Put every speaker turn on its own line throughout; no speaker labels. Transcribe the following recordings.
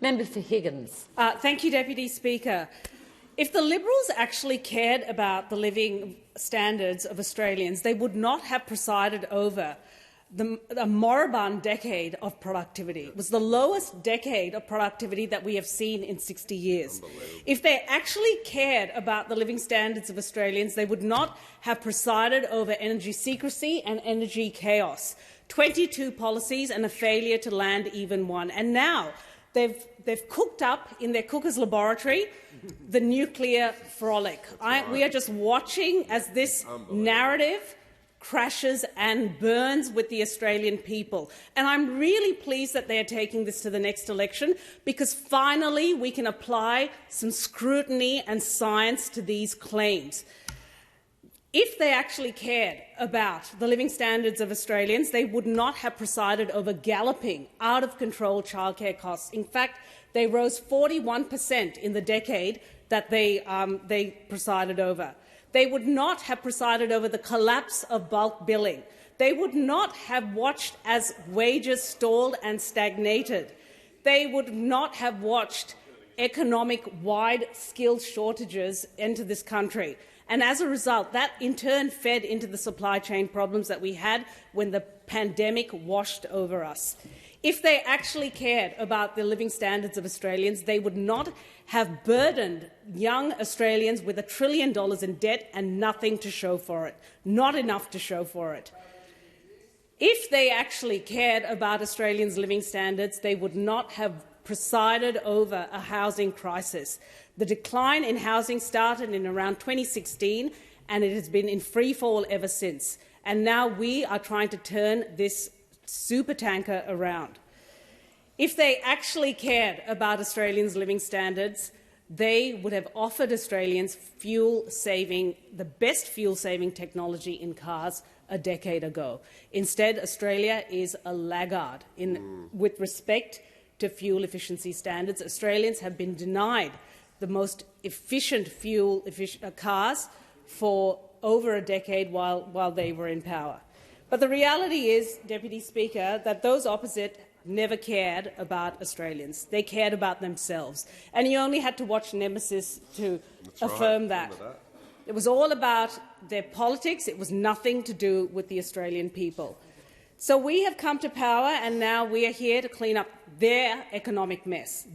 Member for Higgins.
Thank you, Deputy Speaker. If the Liberals actually cared about the living standards of Australians, they would not have presided over a moribund decade of productivity. It was the lowest decade of productivity that we have seen in 60 years. If they actually cared about the living standards of Australians, they would not have presided over energy secrecy and energy chaos. 22 policies and a failure to land even one. And now they've cooked up in their cooker's laboratory the nuclear frolic. We are just watching as this narrative crashes and burns with the Australian people. And I'm really pleased that they are taking this to the next election, because finally we can apply some scrutiny and science to these claims. If they actually cared about the living standards of Australians, they would not have presided over galloping, out-of-control childcare costs. In fact, they rose 41% in the decade that they presided over. They would not have presided over the collapse of bulk billing. They would not have watched as wages stalled and stagnated. They would not have watched economic-wide skills shortages enter this country. And as a result, that in turn fed into the supply chain problems that we had when the pandemic washed over us. If they actually cared about the living standards of Australians, they would not have burdened young Australians with $1 trillion in debt and nothing to show for it, not enough to show for it. If they actually cared about Australians' living standards, they would not have presided over a housing crisis. The decline in housing started in around 2016, and it has been in free fall ever since. And now we are trying to turn this supertanker around. If they actually cared about Australians' living standards, they would have offered Australians the best fuel-saving technology in cars a decade ago. Instead, Australia is a laggard with respect to fuel efficiency standards. Australians have been denied the most efficient cars for over a decade while they were in power. But the reality is, Deputy Speaker, that those opposite never cared about Australians. They cared about themselves. And you only had to watch Nemesis to affirm that. It was all about their politics. It was nothing to do with the Australian people. So we have come to power, and now we are here to clean up their economic mess.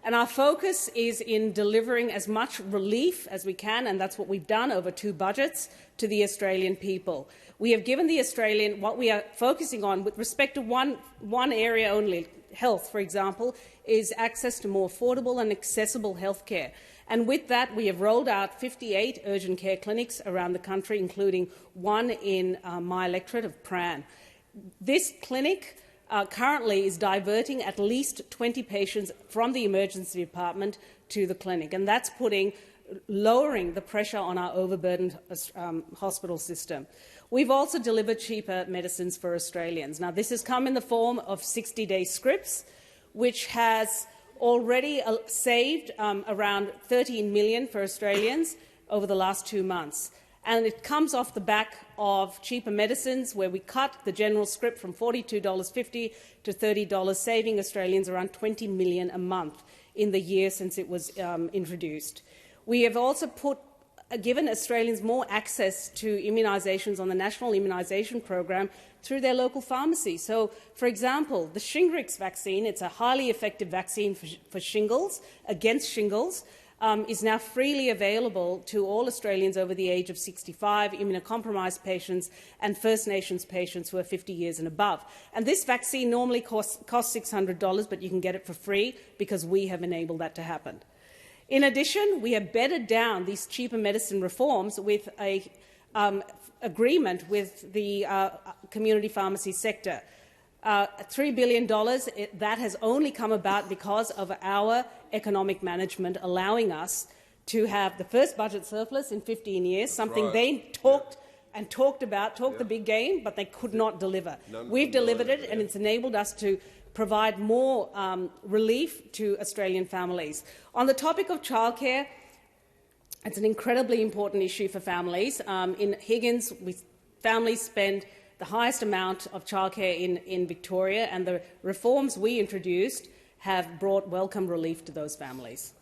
And our focus is in delivering as much relief as we can, and that's what we've done over 2 budgets, to the Australian people. We have given the Australian what we are focusing on with respect to one area only, health, for example, is access to more affordable and accessible health care. And with that, we have rolled out 58 urgent care clinics around the country, including one in my electorate of Prahran. This clinic currently is diverting at least 20 patients from the emergency department to the clinic, and that's lowering the pressure on our overburdened hospital system. We've also delivered cheaper medicines for Australians. Now, this has come in the form of 60-day scripts, which has already saved around $13 million for Australians over the last 2 months. And it comes off the back of cheaper medicines, where we cut the general script from $42.50 to $30, saving Australians around $20 million a month in the year since it was introduced. We have also given Australians more access to immunisations on the National Immunisation Program through their local pharmacy. So, for example, the Shingrix vaccine, it's a highly effective vaccine for shingles, against shingles, is now freely available to all Australians over the age of 65, immunocompromised patients and First Nations patients who are 50 years and above. And this vaccine normally costs $600, but you can get it for free because we have enabled that to happen. In addition, we have bedded down these cheaper medicine reforms with an agreement with the community pharmacy sector. $3 billion, that has only come about because of our economic management, allowing us to have the first budget surplus in 15 years, something they talked about, the big game, but they could not deliver. We've delivered it, and it's enabled us to provide more relief to Australian families. On the topic of childcare, it's an incredibly important issue for families. In Higgins, families spend the highest amount of childcare in Victoria, and the reforms we introduced have brought welcome relief to those families.